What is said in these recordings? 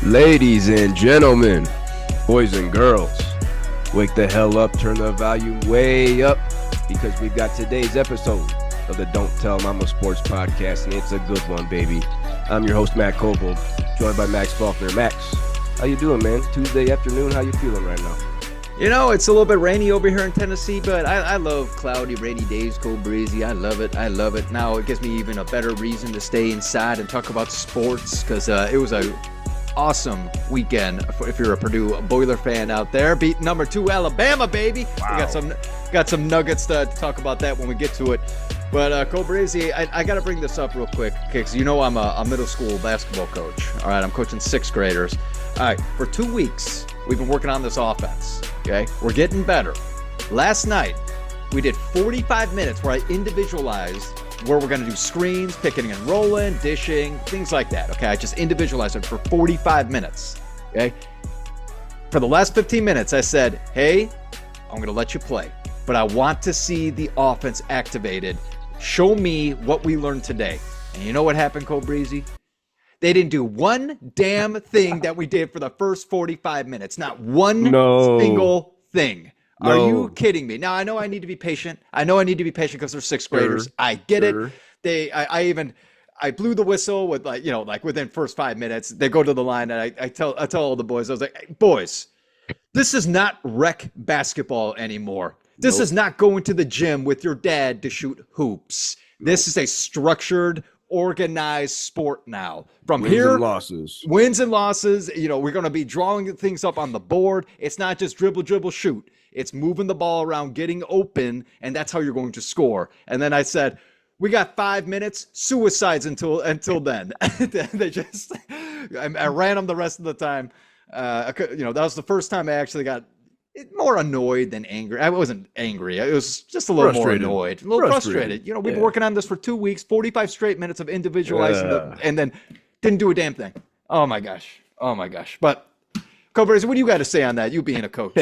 Ladies and gentlemen, boys and girls, wake the hell up, turn the volume way up, because we've got today's episode of the Don't Tell Mama Sports Podcast, and it's a good one, baby. I'm your host, Matt Kobold, joined by Max Faulkner. Max, how you doing, man? Tuesday afternoon, how you feeling right now? You know, it's a little bit rainy over here in Tennessee, but I love cloudy, rainy days, Kobreezy. I love it. I love it. Now it gives me even a better reason to stay inside and talk about sports, because it was a awesome weekend if you're a Purdue Boiler fan out there. Beat number 2 Alabama, baby. Wow. We got some nuggets to talk about that when we get to it. But Kobreezy, I got to bring this up real quick, because you know I'm a middle school basketball coach. All right, I'm coaching 6th graders. All right, for 2 weeks, we've been working on this offense. Okay, we're getting better. Last night, we did 45 minutes where I individualized where we're going to do screens, picking and rolling, dishing, things like that. Okay, I just individualized it for 45 minutes. Okay, for the last 15 minutes, I said, hey, I'm going to let you play, but I want to see the offense activated. Show me what we learned today. And you know what happened, Kobreezy? They didn't do one damn thing that we did for the first 45 minutes. Not one single thing. No. Are you kidding me? Now, I know I need to be patient. I because they're 6th graders. I get it. I blew the whistle with like within first 5 minutes. They go to the line, and I tell all the boys, I was like, hey, boys, this is not rec basketball anymore. This is not going to the gym with your dad to shoot hoops. This is a structured, organized sport now. From wins and losses. You know, we're going to be drawing things up on the board. It's not just dribble, shoot. It's moving the ball around, getting open, and that's how you're going to score. And then I said, we got 5 minutes, suicides until then. I ran them the rest of the time. That was the first time I actually got more annoyed than angry. I wasn't angry. I was just a little more annoyed, a little frustrated. You know, we've been working on this for 2 weeks, 45 straight minutes of individualizing and then didn't do a damn thing. Oh my gosh. But Kobreezy, what do you got to say on that? You being a coach.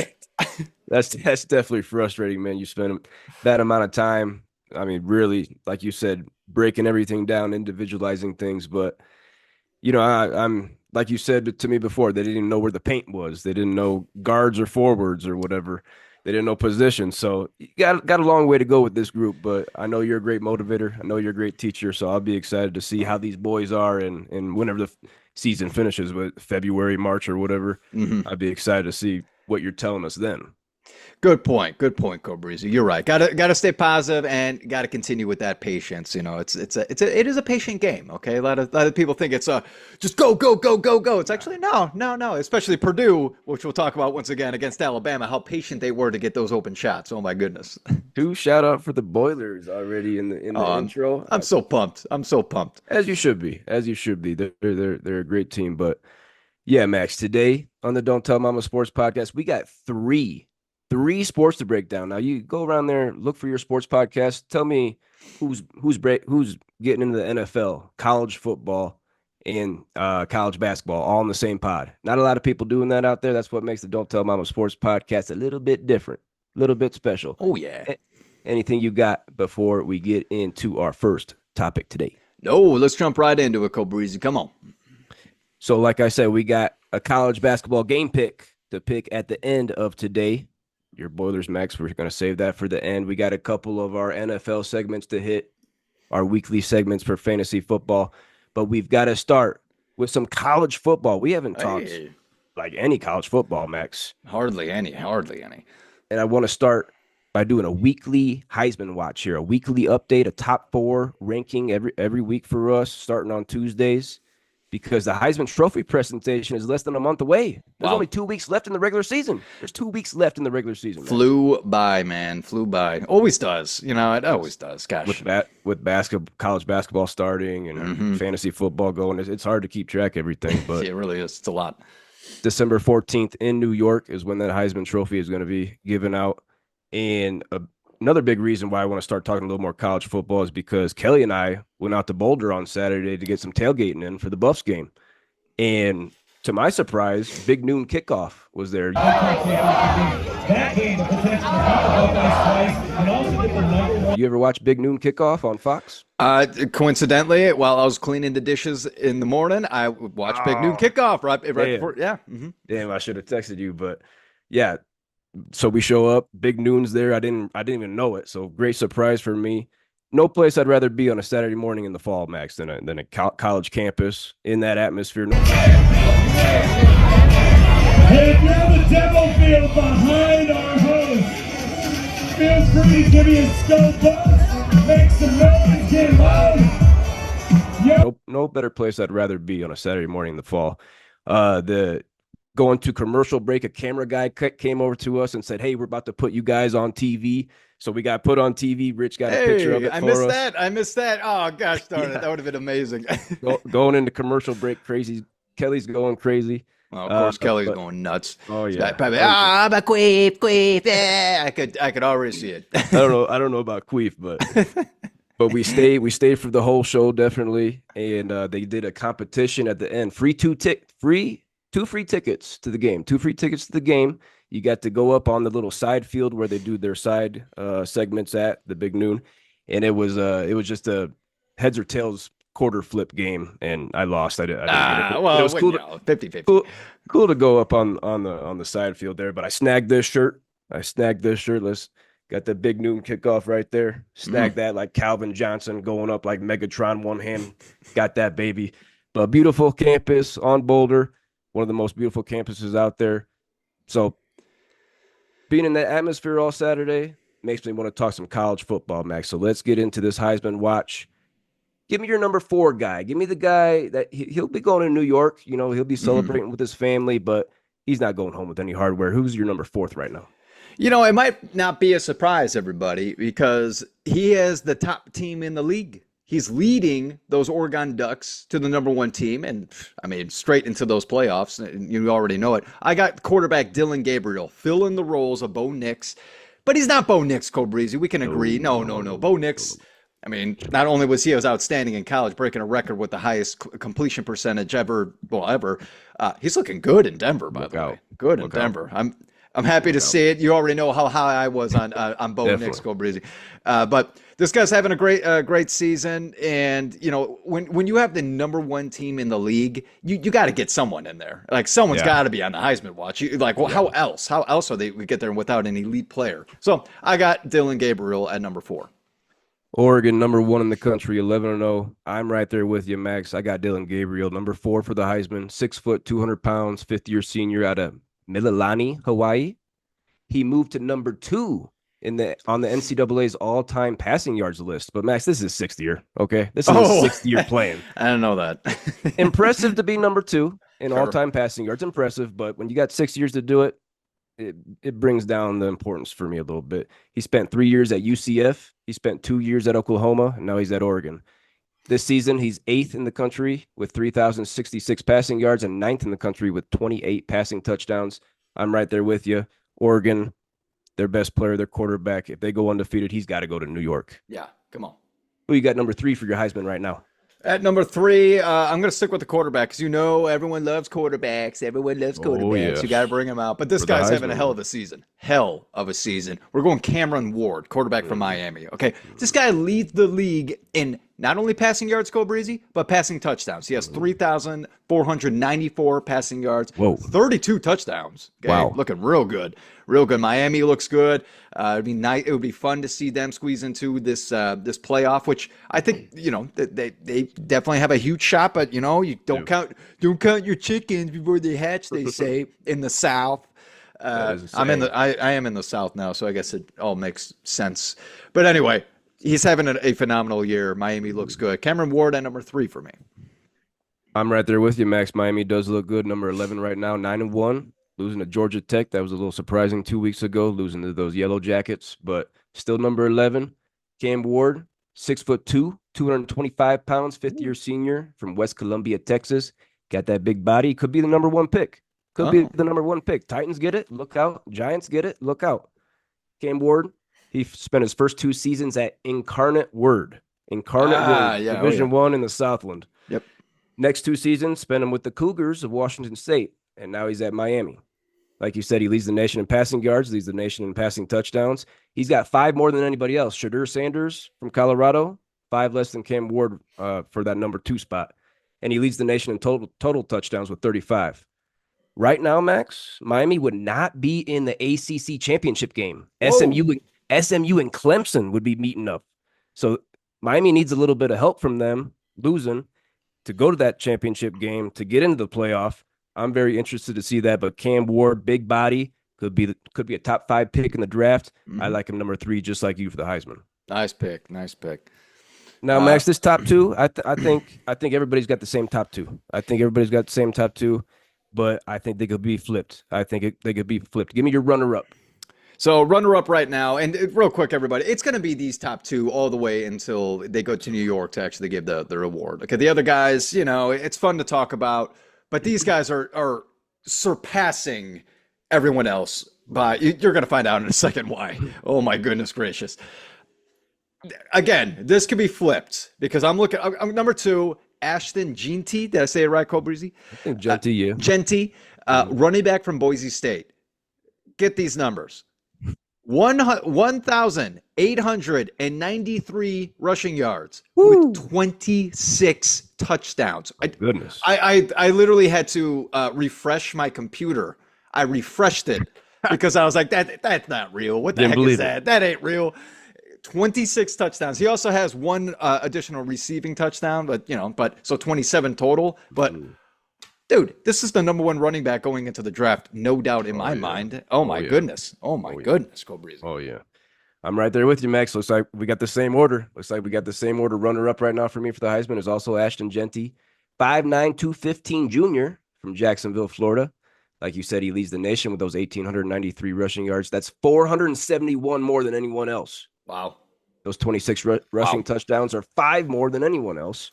That's definitely frustrating, man. You spend that amount of time. I mean, really, like you said, breaking everything down, individualizing things. But, you know, I'm like you said to me before, they didn't know where the paint was. They didn't know guards or forwards or whatever. They didn't know position. So you got a long way to go with this group. But I know you're a great motivator. I know you're a great teacher. So I'll be excited to see how these boys are. And whenever the season finishes, with February, March, or whatever, I'd be excited to see what you're telling us then. Good point, Kobreezy. You're right. Gotta stay positive and gotta continue with that patience. You know, it is a patient game. Okay, a lot of people think it's just go. It's actually no. Especially Purdue, which we'll talk about once again against Alabama, how patient they were to get those open shots. Oh my goodness. 2 shout out for the Boilers already in the intro. I'm so pumped. As you should be. They're a great team. But yeah, Max, today on the Don't Tell Mama Sports Podcast, we got three sports to break down. Now you go around there, look for your sports podcast. Tell me who's getting into the NFL, college football, and college basketball all in the same pod. Not a lot of people doing that out there. That's what makes the Don't Tell Mama Sports Podcast a little bit different, a little bit special. Oh yeah. Anything you got before we get into our first topic today? No, let's jump right into it, Kobreezy. Come on. So like I said, we got a college basketball game pick to pick at the end of today. Your Boilers, Max, we're going to save that for the end. We got a couple of our NFL segments to hit, our weekly segments for fantasy football. But we've got to start with some college football. We haven't talked like any college football, Max. Hardly any. And I want to start by doing a weekly Heisman watch here, a weekly update, a top 4 ranking every week for us, starting on Tuesdays. Because the Heisman Trophy presentation is less than a month away. There's only 2 weeks left in the regular season. Flew by, man. Flew by. Always does. You know, it always does. Gosh. With college basketball starting and fantasy football going, it's hard to keep track of everything. But it really is. It's a lot. December 14th in New York is when that Heisman Trophy is going to be given out. And another big reason why I want to start talking a little more college football is because Kelly and I went out to Boulder on Saturday to get some tailgating in for the Buffs game. And to my surprise, big noon kickoff was there. That game, the potential to and also get the number You ever watch Big Noon Kickoff on Fox? Coincidentally, while I was cleaning the dishes in the morning, I watched Big Noon Oh, Kickoff right damn. before. Yeah. Mm-hmm. Damn, I should have texted you, but yeah. So we show up, Big Noon's there. I didn't even know it. So great surprise for me. No place I'd rather be on a Saturday morning in the fall, Max, than a college campus in that atmosphere. Hey, if you're on the demo field behind our host, feel free to give me a skull buzz, make some noise, get loud. No better place I'd rather be on a Saturday morning in the fall. The Going to commercial break, a camera guy came over to us and said, "Hey, we're about to put you guys on TV." So we got put on TV. Rich got a picture of Hey, it I for missed us. that. I missed that. Oh gosh darn it, Yeah. that would have been amazing. Going into commercial break, crazy. Kelly's going crazy. Well, of course, Kelly's But going nuts. oh He's got yeah, probably, I'm a queef. Yeah, I could already see it. I don't know about Queef, but we stayed for the whole show definitely, and they did a competition at the end. Two free tickets to the game. Two free tickets to the game. You got to go up on the little side field where they do their side segments at the Big Noon, and it was just a heads or tails quarter flip game, and I lost. I didn't get it. But Well, it was cool. 50-50. Cool to go up on the side field there. But I snagged this shirt. Let's got the Big Noon kickoff right there. Snagged that like Calvin Johnson going up like Megatron, one hand. Got that baby. But beautiful campus on Boulder, one of the most beautiful campuses out there. So being in that atmosphere all Saturday makes me want to talk some college football, Max. So let's get into this Heisman watch. Give me your number 4 guy. Give me the guy that he'll be going to New York. You know, he'll be celebrating with his family, but he's not going home with any hardware. Who's your number 4th right now? You know, it might not be a surprise, everybody, because he has the top team in the league. He's leading those Oregon Ducks to the number 1 team, and I mean, straight into those playoffs. You already know it. I got quarterback Dillon Gabriel filling the roles of Bo Nix, but he's not Bo Nix, Kobreezy. We can agree. No. Bo Nix. I mean, not only was he outstanding in college, breaking a record with the highest completion percentage ever. He's looking good in Denver, by the way. Good in Denver. I'm happy to see it. You already know how high I was on Bo Nix, Kobreezy. But this guy's having a great season, and you know when you have the number 1 team in the league, you got to get someone in there. Like someone's got to be on the Heisman watch. How else? How else are they we get there without an elite player? So I got Dillon Gabriel at number 4. Oregon, number 1 in the country, 11-0. I'm right there with you, Max. I got Dillon Gabriel, number 4 for the Heisman, 6 foot, 200 pounds, 5th-year senior out of Mililani, Hawaii. He moved to number 2 on the NCAA's all-time passing yards list. But Max, this is his 6th year. Okay, this is his 6th year playing. I don't know that. Impressive to be number 2 in all-time passing yards. Impressive, but when you got 6 years to do it, it brings down the importance for me a little bit. He spent 3 years at UCF. He spent 2 years at Oklahoma, and now he's at Oregon. This season, he's 8th in the country with 3,066 passing yards and 9th in the country with 28 passing touchdowns. I'm right there with you. Oregon, their best player, their quarterback. If they go undefeated, he's got to go to New York. Yeah, come on. Who you got number 3 for your Heisman right now? At number 3, I'm going to stick with the quarterback because everyone loves quarterbacks. Everyone loves quarterbacks. Yes. You got to bring them out. But this guy's having a hell of a season. Hell of a season. We're going Cameron Ward, quarterback from Miami. Okay, this guy leads the league in not only passing yards, Kobreezy, but passing touchdowns. He has 3,494 passing yards. Whoa. 32 touchdowns. Okay? Wow. Looking real good. Real good. Miami looks good. It'd be nice. It would be fun to see them squeeze into this playoff, which I think they definitely have a huge shot. But you don't count your chickens before they hatch. They say in the South. I am in the South now, so I guess it all makes sense. But anyway, he's having a phenomenal year. Miami looks good. Cameron Ward at number 3 for me. I'm right there with you, Max. Miami does look good. Number 11 right now, 9-1. Losing to Georgia Tech. That was a little surprising 2 weeks ago, losing to those Yellow Jackets, but still number 11. Cam Ward, 6'2", 225 pounds, 5th-year senior from West Columbia, Texas. Got that big body. Could be the number 1 pick. Be the number 1 pick. Titans get it. Look out. Giants get it. Look out. Cam Ward, he spent his first 2 seasons at Incarnate Word. Division 1 in the Southland. Yep. Next 2 seasons, spent him with the Cougars of Washington State, and now he's at Miami. Like you said, he leads the nation in passing yards, leads the nation in passing touchdowns. He's got 5 more than anybody else. Shadur Sanders from Colorado, 5 less than Cam Ward for that number 2 spot. And he leads the nation in total touchdowns with 35. Right now, Max, Miami would not be in the ACC championship game. SMU and Clemson would be meeting up. So Miami needs a little bit of help from them losing to go to that championship game to get into the playoff. I'm very interested to see that. But Cam Ward, big body, could be a top 5 pick in the draft. I like him number 3, just like you for the Heisman. Nice pick. Nice pick. Now, Max, this top 2, I think everybody's got the same top 2. I think everybody's got the same top 2, but I think they could be flipped. They could be flipped. Give me your runner-up. So runner-up right now, and real quick, everybody, it's going to be these top 2 all the way until they go to New York to actually give the reward. Okay, the other guys, it's fun to talk about, but these guys are surpassing everyone else. You're going to find out in a second why. Oh my goodness gracious! Again, this could be flipped because I'm number 2, Ashton Jeanty. Did I say it right, Kobreezy? I think Jeanty, yeah. Jeanty, running back from Boise State. Get these numbers. 1,893 rushing yards with 26 touchdowns. Goodness. I literally had to refresh my computer. I refreshed it because I was like, that's not real. What the heck is that? That ain't real. 26 touchdowns. He also has 1 additional receiving touchdown, but so 27 total. But dude, this is the number 1 running back going into the draft, no doubt in my mind. Oh my goodness. Oh my goodness, Kobreezy. Oh yeah. I'm right there with you, Max. Looks like we got the same order. Runner up right now for me for the Heisman is also Ashton Jeanty, 5'9", 215 junior from Jacksonville, Florida. Like you said, he leads the nation with those 1,893 rushing yards. That's 471 more than anyone else. Wow. Those 26 rushing touchdowns are 5 more than anyone else.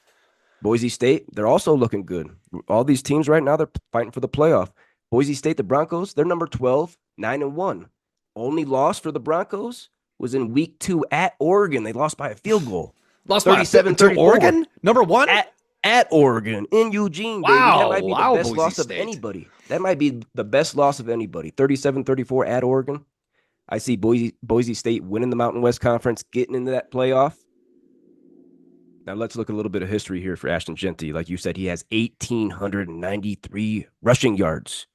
Boise State, they're also looking good. All these teams right now, they're fighting for the playoff. Boise State, the Broncos, they're number 12, 9-1. Only loss for the Broncos was in week 2 at Oregon. They lost by a field goal. Lost by 37-34. Oregon? Number 1? At Oregon in Eugene, baby. Wow. That might be the best Boise loss State. of anybody. That might be the best loss of anybody. 37-34 at Oregon. I see Boise State winning the Mountain West Conference, getting into that playoff. Now let's look a little bit of history here for Ashton Jeanty. Like you said, he has 1,893 rushing yards.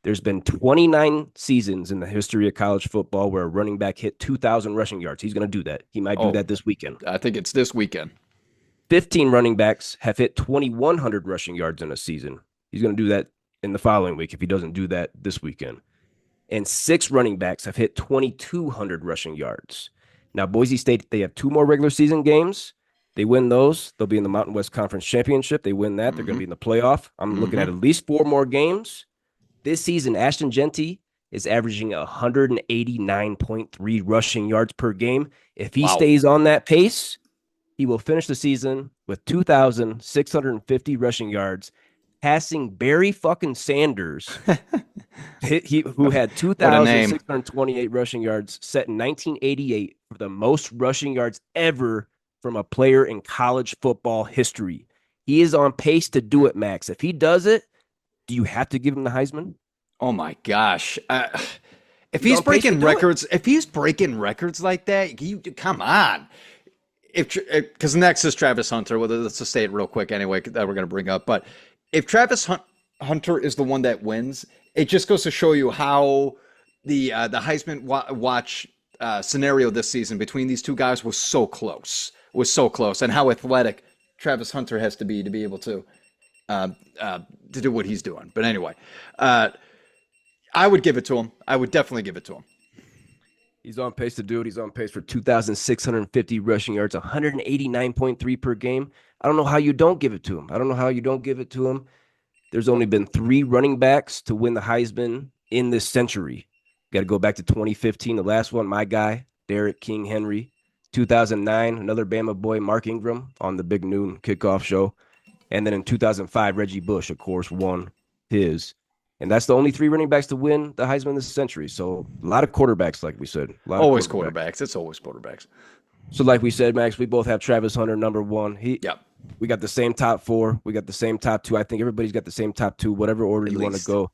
There's been 29 seasons in the history of college football where a running back hit 2,000 rushing yards. He's going to do that. He might do that this weekend. I think it's this weekend. 15 running backs have hit 2,100 rushing yards in a season. He's going to do that in the following week if he doesn't do that this weekend. And 6 running backs have hit 2,200 rushing yards. Now, Boise State, they have 2 more regular season games. They win those. They'll be in the Mountain West Conference Championship. They win that. They're going to be in the playoff. I'm looking at least 4 more games. This season, Ashton Jeanty is averaging 189.3 rushing yards per game. If he stays on that pace, he will finish the season with 2,650 rushing yards, passing Barry fucking Sanders, who had 2,628 rushing yards, set in 1988 for the most rushing yards ever from a player in college football history. He is on pace to do it, Max. If he does it, do you have to give him the Heisman? Oh my gosh! If he's breaking records, like that, come on. Because next is Travis Hunter. Well, let's just say it real quick anyway that we're going to bring up. But if Travis Hunter is the one that wins, it just goes to show you how the Heisman watch scenario this season between these two guys was so close, and how athletic Travis Hunter has to be able to do what he's doing. But anyway, I would give it to him. I would definitely give it to him. He's on pace to do it. He's on pace for 2,650 rushing yards, 189.3 per game. I don't know how you don't give it to him. There's only been 3 running backs to win the Heisman in this century. Got to go back to 2015. The last one, my guy, Derrick King Henry. 2009, another Bama boy, Mark Ingram, on the Big Noon kickoff show. And then in 2005, Reggie Bush, of course, won his. And that's the only 3 running backs to win the Heisman this century. So a lot of quarterbacks, like we said. Always quarterbacks. It's always quarterbacks. So like we said, Max, we both have Travis Hunter number 1. We got the same top 4. We got the same top 2. I think everybody's got the same top 2, whatever order you want to go.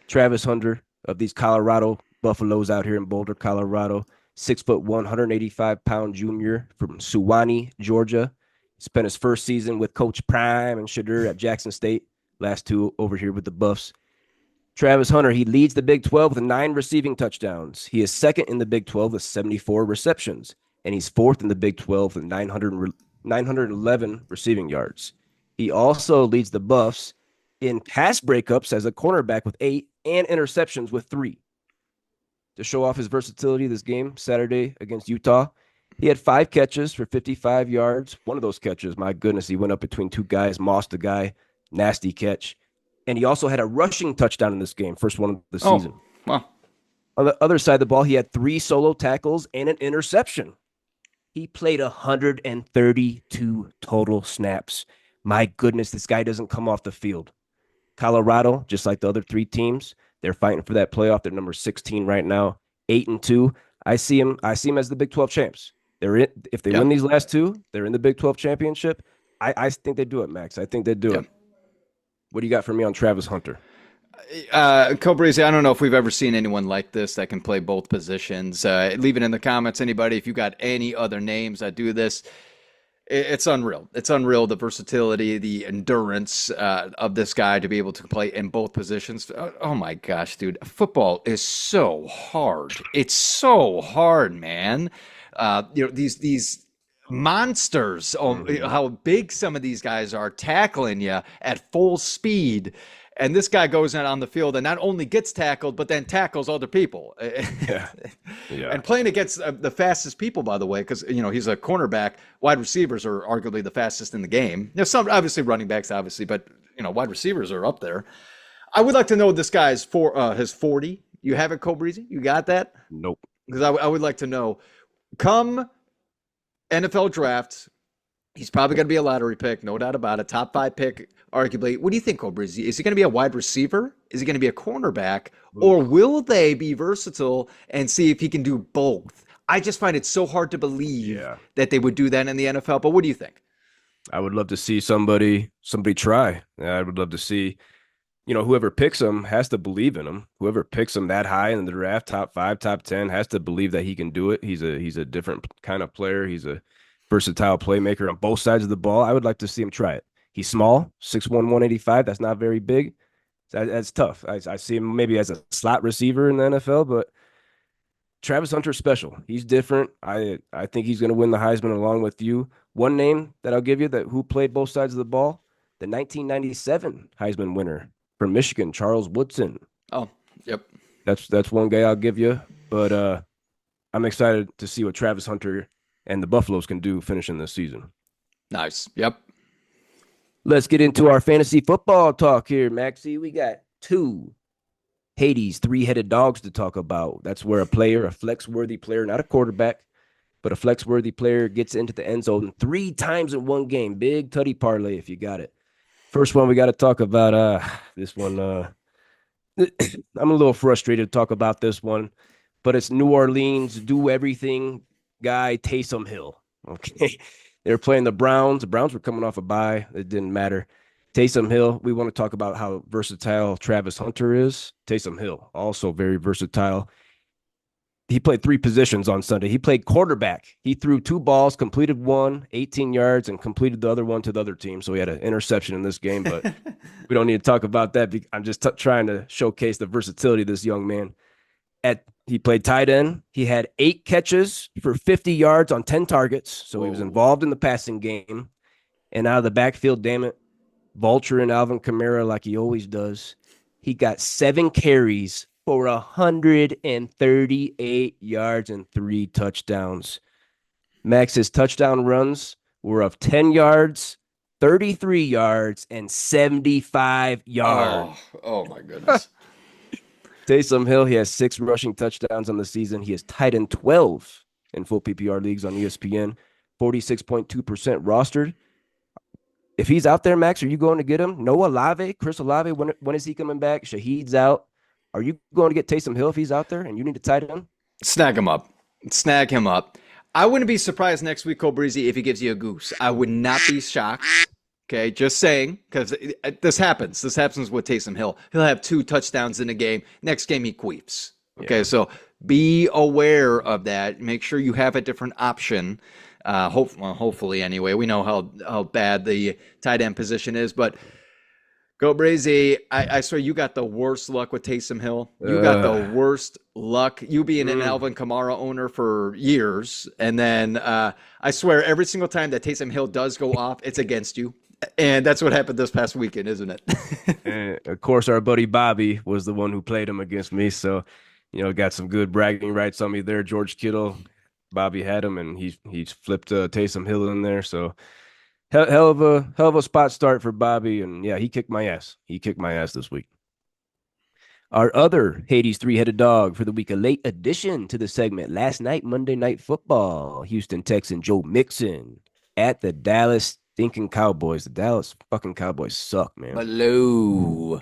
Travis Hunter, of these Colorado Buffaloes out here in Boulder, Colorado. 6'1", 185-pound junior from Suwanee, Georgia. Spent his first season with Coach Prime and Shadur at Jackson State. Last two over here with the Buffs. Travis Hunter, he leads the Big 12 with 9 receiving touchdowns. He is second in the Big 12 with 74 receptions, and he's fourth in the Big 12 with 911 receiving yards. He also leads the Buffs in pass breakups as a cornerback with 8 and interceptions with 3. To show off his versatility this game, Saturday against Utah, he had 5 catches for 55 yards. One of those catches, my goodness, he went up between 2 guys, mossed a guy, nasty catch. And he also had a rushing touchdown in this game, first one of the season. Wow. On the other side of the ball, he had 3 solo tackles and an interception. He played 132 total snaps. My goodness, this guy doesn't come off the field. Colorado, just like the other 3 teams, they're fighting for that playoff. They're number 16 right now, 8-2. I see him as the Big 12 champs. If they win these last 2, they're in the Big 12 championship. I think they do it, Max. I think they do it. What do you got for me on Travis Hunter? Kobreezy, I don't know if we've ever seen anyone like this that can play both positions. Leave it in the comments, anybody, if you got any other names that do this. It's unreal. It's unreal, the versatility, the endurance of this guy to be able to play in both positions. Oh my gosh, dude. Football is so hard. It's so hard, man. These monsters, how big some of these guys are tackling you at full speed. And this guy goes in on the field and not only gets tackled, but then tackles other people. Yeah. And playing against the fastest people, by the way, because, he's a cornerback. Wide receivers are arguably the fastest in the game. Some obviously running backs, obviously, but, wide receivers are up there. I would like to know this guy's his 40. You have it, Kobreezy? You got that? Nope. Because I would like to know, come NFL draft, he's probably going to be a lottery pick, no doubt about it. Top 5 pick, arguably. What do you think, Kobreezy? Is he going to be a wide receiver? Is he going to be a cornerback? Or will they be versatile and see if he can do both? I just find it so hard to believe that they would do that in the NFL. But what do you think? I would love to see somebody try. I would love to see, whoever picks him has to believe in him. Whoever picks him that high in the draft, top 5, top 10, has to believe that he can do it. He's a different kind of player. He's a versatile playmaker on both sides of the ball. I would like to see him try it. He's small, 6'1", 185. That's not very big. That's tough. I see him maybe as a slot receiver in the NFL, but Travis Hunter's special. He's different. I think he's going to win the Heisman along with you. One name that I'll give you who played both sides of the ball, the 1997 Heisman winner from Michigan, Charles Woodson. Oh, yep. That's one guy I'll give you. But I'm excited to see what Travis Hunter and the Buffaloes can do finishing this season. Nice. Yep. Let's get into our fantasy football talk here, Maxie. We got 2 Hades 3-headed dogs to talk about. That's where a flex-worthy player, not a quarterback, but a flex-worthy player gets into the end zone 3 times in one game. Big tutty parlay if you got it. First one we got to talk about this one. I'm a little frustrated to talk about this one, but it's New Orleans do-everything guy Taysom Hill. Okay. They were playing the Browns. The Browns were coming off a bye. It didn't matter. Taysom Hill, we want to talk about how versatile Travis Hunter is. Taysom Hill, also very versatile. He played 3 positions on Sunday. He played quarterback. He threw 2 balls, completed 1, 18 yards, and completed the other one to the other team. So he had an interception in this game, but we don't need to talk about that. I'm just trying to showcase the versatility of this young man. He played tight end. He had 8 catches for 50 yards on 10 targets. So he was involved in the passing game. And out of the backfield, damn it, Vulture and Alvin Kamara like he always does. He got 7 carries for 138 yards and 3 touchdowns. Max's touchdown runs were of 10 yards, 33 yards, and 75 yards. Oh my goodness. Taysom Hill, he has 6 rushing touchdowns on the season. He is tight end 12 in full PPR leagues on ESPN, 46.2% rostered. If he's out there, Max, are you going to get him? Noah Olave, Chris Olave, when is he coming back? Shaheed's out. Are you going to get Taysom Hill if he's out there and you need a tight end? Snag him up. I wouldn't be surprised next week, Kobreezy, if he gives you a goose. I would not be shocked. Okay, just saying, because this happens. This happens with Taysom Hill. He'll have 2 touchdowns in a game. Next game, he queefs. Okay, Yeah. so be aware of that. Make sure you have a different option. Hopefully, anyway. We know how bad the tight end position is, but Go Brazy, I swear you got the worst luck with Taysom Hill. You got the worst luck. You being an Alvin Kamara owner for years, and then I swear every single time that Taysom Hill does go off, it's against you. And that's what happened this past weekend, isn't it? And of course, our buddy Bobby was the one who played him against me. So, got some good bragging rights on me there. George Kittle, Bobby had him, and he's flipped Taysom Hill in there. So, hell of a spot start for Bobby. And yeah, he kicked my ass. He kicked my ass this week. Our other Hades three-headed dog for the week, a late addition to the segment. Last night, Monday Night Football, Houston Texan Joe Mixon at the Dallas stinking Cowboys. The Dallas fucking Cowboys suck, man. Below.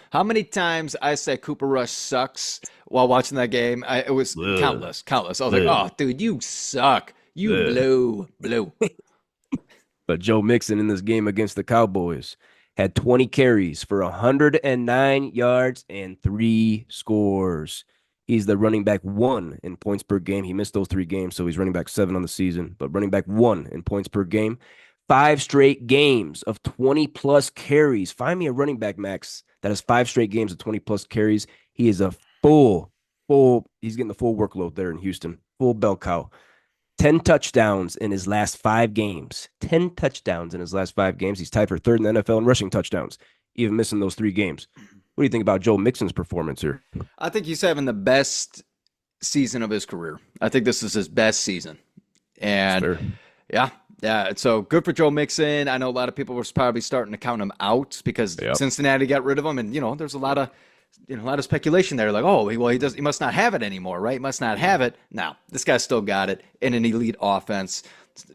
How many times I said Cooper Rush sucks while watching that game? It was countless. I was like, oh, dude, you suck. You blew. But Joe Mixon in this game against the Cowboys had 20 carries for 109 yards and 3 scores. He's the running back 1 in points per game. He missed those 3 games, so he's running back 7 on the season, but running back 1 in points per game. 5 straight games of 20-plus carries. Find me a running back, Max, that has 5 straight games of 20-plus carries. He is a he's getting the full workload there in Houston. Full bell cow. 10 touchdowns in his last 5 games. 10 touchdowns in his last 5 games. He's tied for 3rd in the NFL in rushing touchdowns, even missing those 3 games. What do you think about Joe Mixon's performance here? I think he's having the best season of his career. I think this is his best season. And yeah. So good for Joe Mixon. I know a lot of people were probably starting to count him out because Cincinnati got rid of him. And, there's a lot of speculation there. Like, oh, well, he must not have it anymore, right? He must not have it. No, this guy still got it in an elite offense.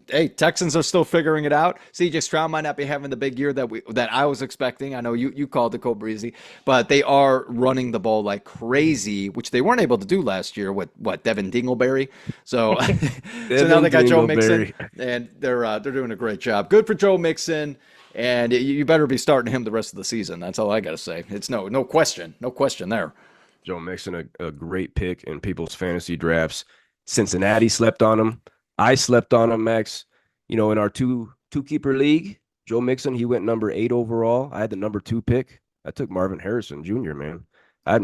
Hey, Texans are still figuring it out. CJ Stroud might not be having the big year that I was expecting. I know you called it Kobreezy, but they are running the ball like crazy, which they weren't able to do last year with Devin Dingleberry. So, so now they got Joe Mixon, and they're doing a great job. Good for Joe Mixon. And you better be starting him the rest of the season. That's all I got to say. It's no question there. Joe Mixon, a great pick in people's fantasy drafts. Cincinnati slept on him. I slept on him, Max. In our two-keeper league, Joe Mixon, he went number 8 overall. I had the number 2 pick. I took Marvin Harrison Jr., man. I'd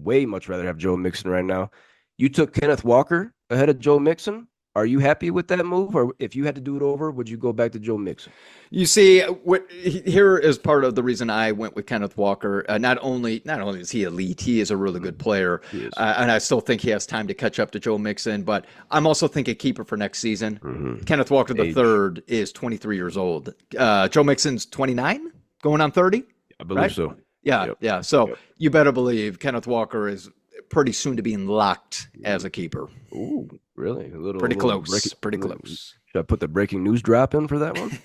way much rather have Joe Mixon right now. You took Kenneth Walker ahead of Joe Mixon. Are you happy with that move? Or if you had to do it over, would you go back to Joe Mixon? You see, here is part of the reason I went with Kenneth Walker. Not only is he elite, he is a really good player. And I still think he has time to catch up to Joe Mixon. But I'm also thinking keeper for next season. Mm-hmm. Kenneth Walker III is 23 years old. Joe Mixon's 29, going on 30? I believe so. Yeah. So you better believe Kenneth Walker is pretty soon to be locked as a keeper. Ooh, really? Pretty close. Pretty close. Should I put the breaking news drop in for that one?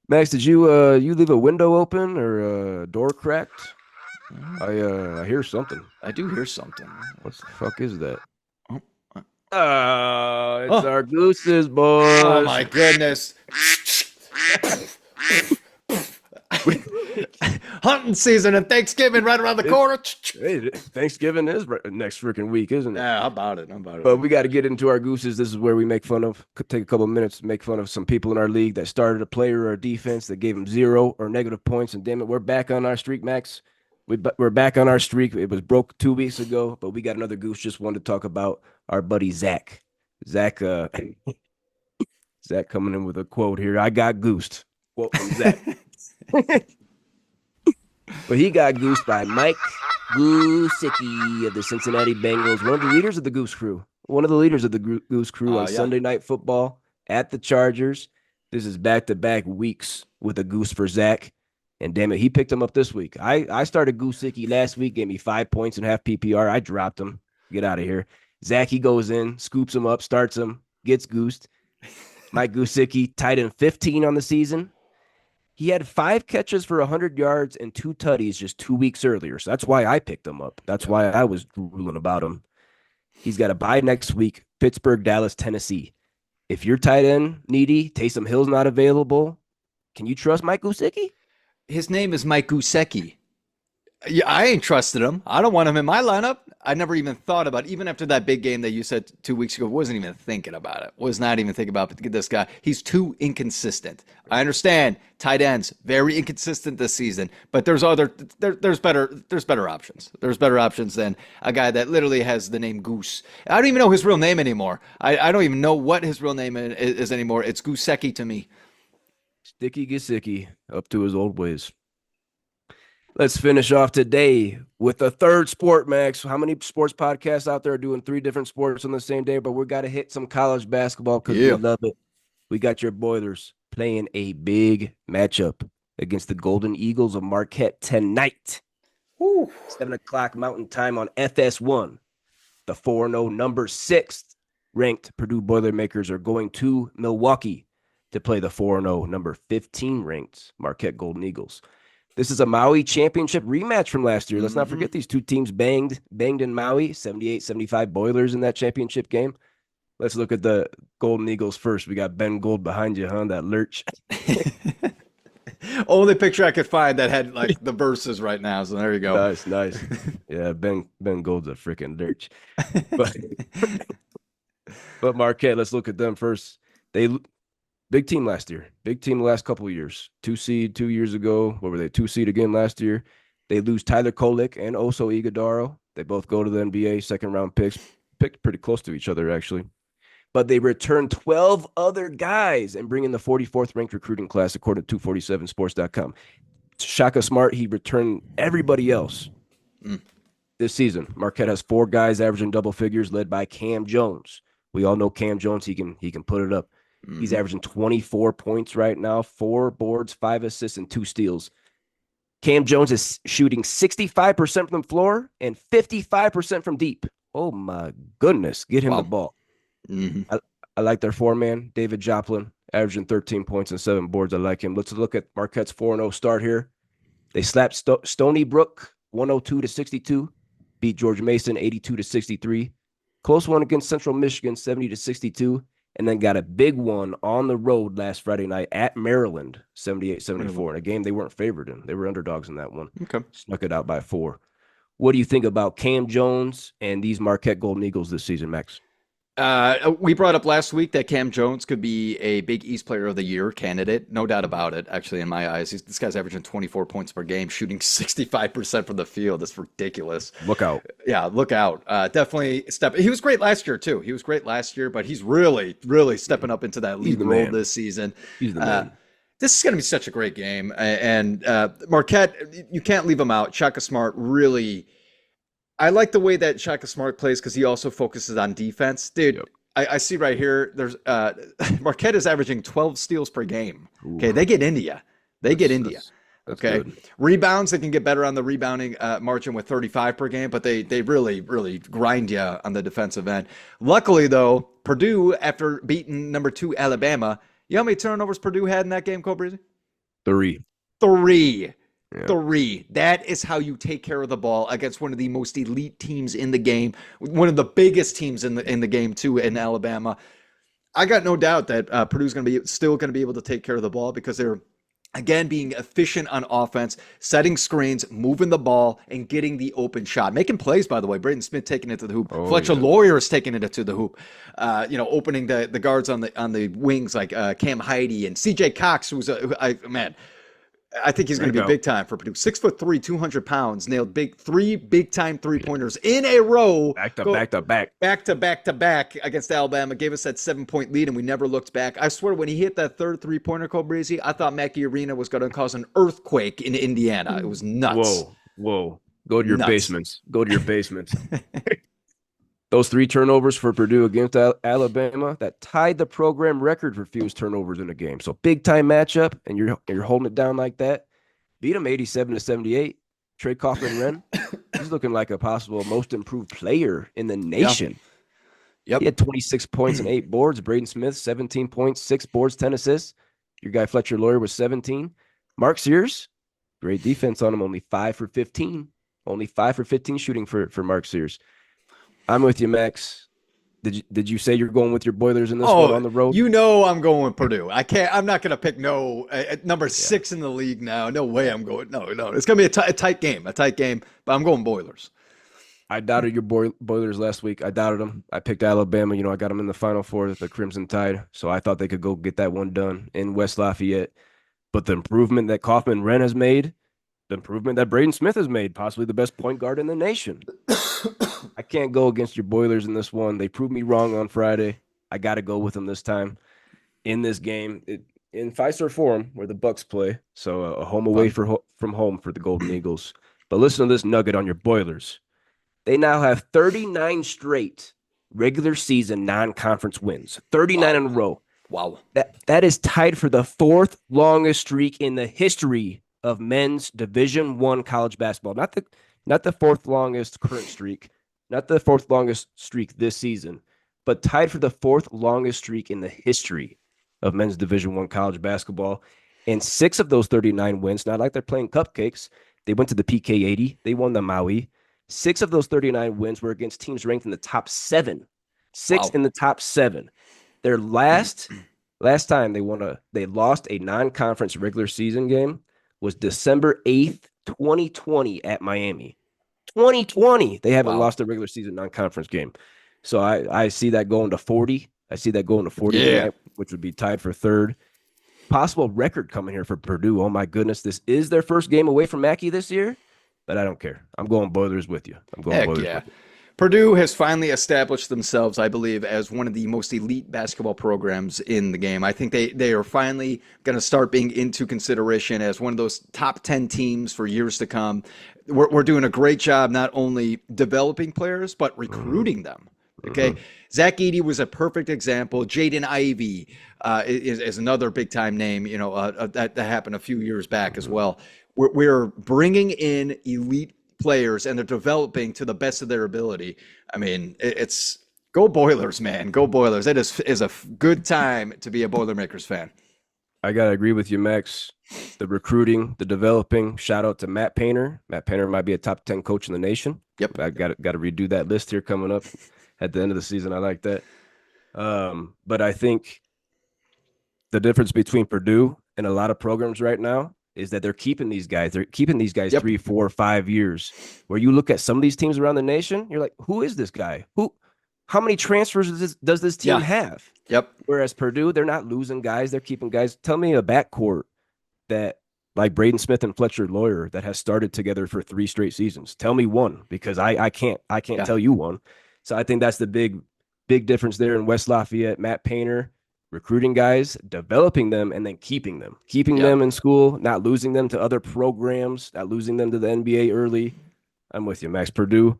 Max, did you leave a window open or a door cracked? I hear something. I do hear something. What the fuck is that? It's our Gooses, boys. Oh my goodness. Hunting season and Thanksgiving right around the corner. Hey, Thanksgiving is next freaking week, isn't it? Yeah, how about it? But we got to get into our Gooses. This is where we make fun of, take a couple of minutes to make fun of some people in our league that started a player or a defense that gave them 0 or negative points. And damn it, we're back on our streak, Max. We're back on our streak. It was broke 2 weeks ago, but we got another Goose. Just wanted to talk about our buddy Zach. Zach coming in with a quote here. I got goosed. Quote from Zach. But he got goosed by Mike Gesicki of the Cincinnati Bengals, one of the leaders of the Goose Crew. One of the leaders of the Goose Crew on Sunday Night Football at the Chargers. This is back-to-back weeks with a goose for Zach. And damn it, he picked him up this week. I started Gesicki last week, gave me 5 points and half PPR. I dropped him. Get out of here. Zach, he goes in, scoops him up, starts him, gets goosed. Mike Gesicki tied in 15 on the season. He had 5 catches for 100 yards and 2 tutties just 2 weeks earlier. So that's why I picked him up. That's why I was drooling about him. He's got a bye next week, Pittsburgh, Dallas, Tennessee. if you're tight end needy, Taysom Hill's not available. Can you trust Mike Gesicki? His name is Mike Gesicki. Yeah, I ain't trusted him. I don't want him in my lineup. I never even thought about it. Even after that big game that you said 2 weeks ago, wasn't even thinking about it. Was not even thinking about this guy. He's too inconsistent. I understand tight ends very inconsistent this season, but there's better options. There's better options than a guy that literally has the name Goose. I don't even know his real name anymore. I don't even know what his real name is anymore. It's Gesicki to me. Sticky Gesicki, up to his old ways. Let's finish off today with the third sport, Max. How many sports podcasts out there are doing 3 different sports on the same day? But we got to hit some college basketball because we love it. We got your Boilers playing a big matchup against the Golden Eagles of Marquette tonight. Ooh. 7 o'clock Mountain Time on FS1. The 4-0 number 6 ranked Purdue Boilermakers are going to Milwaukee to play the 4-0 number 15 ranked Marquette Golden Eagles. This is a Maui championship rematch from last year. Let's not forget these two teams banged in Maui, 78-75 Boilers in that championship game. Let's look at the Golden Eagles first. We got Ben Gold behind you, huh? That lurch. Only picture I could find that had like the verses right now. So there you go. Nice. Yeah, Ben Gold's a freaking lurch. But Marquette, let's look at them first. Big team last year. Big team the last couple of years. 2 seed 2 years ago. What were they? 2 seed again last year. They lose Tyler Kolek and Oso Iguodaro. They both go to the NBA, second-round picks. Picked pretty close to each other, actually. But they return 12 other guys and bring in the 44th ranked recruiting class, according to 247sports.com. Shaka Smart, he returned everybody else this season. Marquette has 4 guys averaging double figures, led by Cam Jones. We all know Cam Jones. He can put it up. He's averaging 24 points right now, 4 boards, 5 assists, and 2 steals. Cam Jones is shooting 65% from the floor and 55% from deep. Oh, my goodness. Get him the ball. I like their 4-man, David Joplin, averaging 13 points and 7 boards. I like him. Let's look at Marquette's 4-0 start here. They slapped Stony Brook 102-62, beat George Mason 82-63. Close one against Central Michigan 70-62. And then got a big one on the road last Friday night at Maryland, 78-74. In a game they weren't favored in. They were underdogs in that one. Okay. Snuck it out by 4. What do you think about Cam Jones and these Marquette Golden Eagles this season, Max? We brought up last week that Cam Jones could be a Big East Player of the Year candidate. No doubt about it, actually, in my eyes. This guy's averaging 24 points per game, shooting 65% from the field. That's ridiculous. Look out. Yeah, look out. Definitely He was great last year, too. He was great last year, but he's really, really stepping up into that lead role this season. He's the man. This is going to be such a great game. And Marquette, you can't leave him out. Shaka Smart really... I like the way that Shaka Smart plays because he also focuses on defense. Dude, yep. I see right here, there's Marquette is averaging 12 steals per game. Ooh. Okay, they get India. That's okay. Good. Rebounds, they can get better on the rebounding margin with 35 per game, but they really, really grind you on the defensive end. Luckily, though, Purdue, after beating number 2 Alabama, you know how many turnovers Purdue had in that game, Kobreezy? 3. 3. Yeah. 3. That is how you take care of the ball against one of the most elite teams in the game, one of the biggest teams in the game too, in Alabama. I got no doubt that Purdue's still going to be able to take care of the ball because they're again being efficient on offense, setting screens, moving the ball, and getting the open shot, making plays. By the way, Braden Smith taking it to the hoop. Fletcher Lawyer is taking it to the hoop. Opening the guards on the wings like Cam Heidi and C.J. Cox, who's I think he's going to be big time for Purdue. 6'3", 200 pounds, nailed 3 big time 3-pointers in a row. Back to back against Alabama. Gave us that 7-point lead, and we never looked back. I swear, when he hit that third 3-pointer, Kobreezy, I thought Mackey Arena was going to cause an earthquake in Indiana. It was nuts. Whoa! Go to your basements. Those 3 turnovers for Purdue against Alabama that tied the program record for fewest turnovers in a game. So big time matchup, and you're holding it down like that. Beat them 87-78. Trey Coughlin-Wren, he's looking like a possible most improved player in the nation. Yep. He had 26 points and 8 boards. Braden Smith, 17 points, 6 boards, 10 assists. Your guy Fletcher Lawyer was 17. Mark Sears, great defense on him, only 5 for 15. Only 5 for 15 shooting for Mark Sears. I'm with you, Max. Did you say you're going with your Boilers in this one on the road? You know I'm going with Purdue. I'm not going to pick number 6 in the league now. No way I'm going. No. It's going to be a tight game, but I'm going Boilers. I doubted your Boilers last week. I doubted them. I picked Alabama. I got them in the Final Four, the Crimson Tide. So I thought they could go get that one done in West Lafayette. But the improvement that Kaufman-Wren has made, the improvement that Braden Smith has made, possibly the best point guard in the nation. I can't go against your Boilers in this one. They proved me wrong on Friday. I got to go with them this time in this game in Fiserv Forum where the Bucks play. So a home away from home for the Golden Eagles. But listen to this nugget on your Boilers. They now have 39 straight regular season non-conference wins. 39 in a row. Wow. That is tied for the 4th longest streak in the history of men's Division I college basketball. Not the 4th longest current streak, not the 4th longest streak this season, but tied for the 4th longest streak in the history of men's Division I college basketball. And 6 of those 39 wins, not like they're playing cupcakes, they went to the PK80, they won the Maui. 6 of those 39 wins were against teams ranked in the top 7. 6 in the top 7. Their last time they lost a non-conference regular season game was December 8th, 2020 at Miami. 2020. They haven't lost a regular season non-conference game. So I see that going to 40. I see that going to 40, tonight, which would be tied for 3rd. Possible record coming here for Purdue. Oh my goodness. This is their first game away from Mackey this year. But I don't care. I'm going Boilers with you. Boilers with you. Purdue has finally established themselves, I believe, as one of the most elite basketball programs in the game. I think they are finally going to start being into consideration as one of those top 10 teams for years to come. We're doing a great job not only developing players, but recruiting them. Okay. Zach Edey was a perfect example. Jaden Ivey is another big-time name, that happened a few years back as well. We're bringing in elite players and they're developing to the best of their ability. I mean, it's go Boilers, man. Go Boilers. It is a good time to be a Boilermakers fan. I got to agree with you, Max. The recruiting, the developing, shout out to Matt Painter. Matt Painter might be a top 10 coach in the nation. Yep. I got to redo that list here coming up at the end of the season. I like that. But I think the difference between Purdue and a lot of programs right now is that they're keeping these guys. They're keeping these guys 3, 4, 5 years. Where you look at some of these teams around the nation, you're like, who is this guy? How many transfers does this team have? Yep. Whereas Purdue, they're not losing guys. They're keeping guys. Tell me a backcourt that like Braden Smith and Fletcher Lawyer that has started together for 3 straight seasons. Tell me one, because I can't tell you one. So I think that's the big difference there in West Lafayette. Matt Painter recruiting guys, developing them, and then keeping them in school, not losing them to other programs, not losing them to the NBA early. I'm with you, Max. Purdue,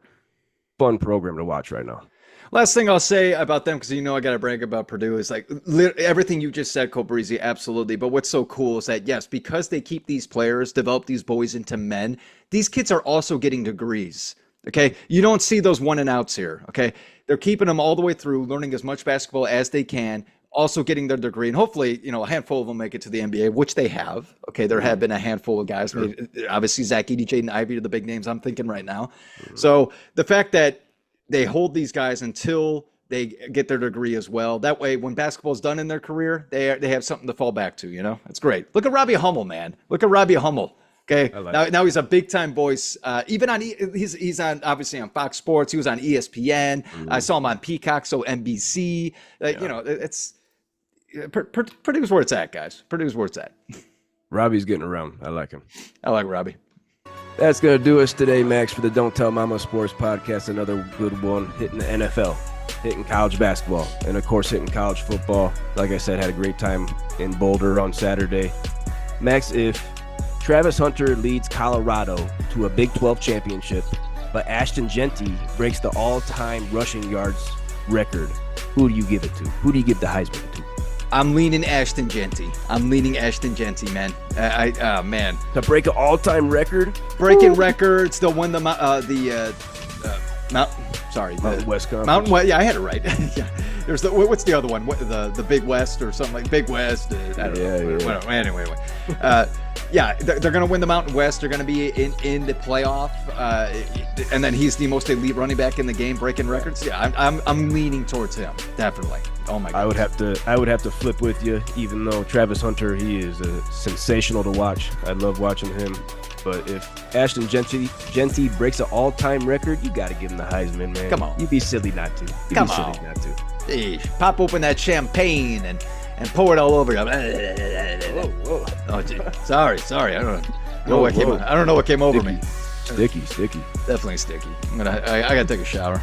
fun program to watch right now. Last thing I'll say about them, because I got to brag about Purdue, is like everything you just said, Kobreezy, absolutely. But what's so cool is that, yes, because they keep these players, develop these boys into men, these kids are also getting degrees. Okay, you don't see those one and outs here. Okay, they're keeping them all the way through, learning as much basketball as they can, also getting their degree, and hopefully, a handful of them make it to the NBA, which they have. Okay, there have been a handful of guys. Sure. Obviously, Zach Edey, Jaden Ivey are the big names I'm thinking right now. Mm-hmm. So the fact that they hold these guys until they get their degree as well. That way, when basketball's done in their career, they have something to fall back to. It's great. Look at Robbie Hummel, man. Look at Robbie Hummel. Okay, now he's a big time voice. Even on he's on obviously on Fox Sports. He was on ESPN. I saw him on Peacock, so NBC. It's Purdue's where it's at, guys. Purdue's where it's at. Robbie's getting around. I like him. I like Robbie. That's going to do us today, Max, for the Don't Tell Mama Sports Podcast. Another good one, hitting the NFL, hitting college basketball, and, of course, hitting college football. Like I said, had a great time in Boulder on Saturday. Max, if Travis Hunter leads Colorado to a Big 12 championship, but Ashton Jeanty breaks the all-time rushing yards record, who do you give it to? Who do you give the Heisman to? I'm leaning Ashton Jeanty. Man. Man. To break an all-time record? Breaking records. They'll win the Mountain West Conference. Mountain West. Yeah, I had it right. Yeah. There's what's the other one? The Big West or something like Big West. I don't know. Anyway. yeah, they're going to win the Mountain West. They're going to be in the playoff, and then he's the most elite running back in the game, breaking records. Yeah, I'm leaning towards him, definitely. Oh my God. I would have to flip with you, even though Travis Hunter, he is sensational to watch. I love watching him. But if Ashton Jeanty breaks an all-time record, you got to give him the Heisman, man. Come on. You'd be silly not to. Eesh. Pop open that champagne and pour it all over you. Whoa. Oh, gee. Sorry. I don't know what came over me. Sticky. Definitely sticky. I gotta take a shower.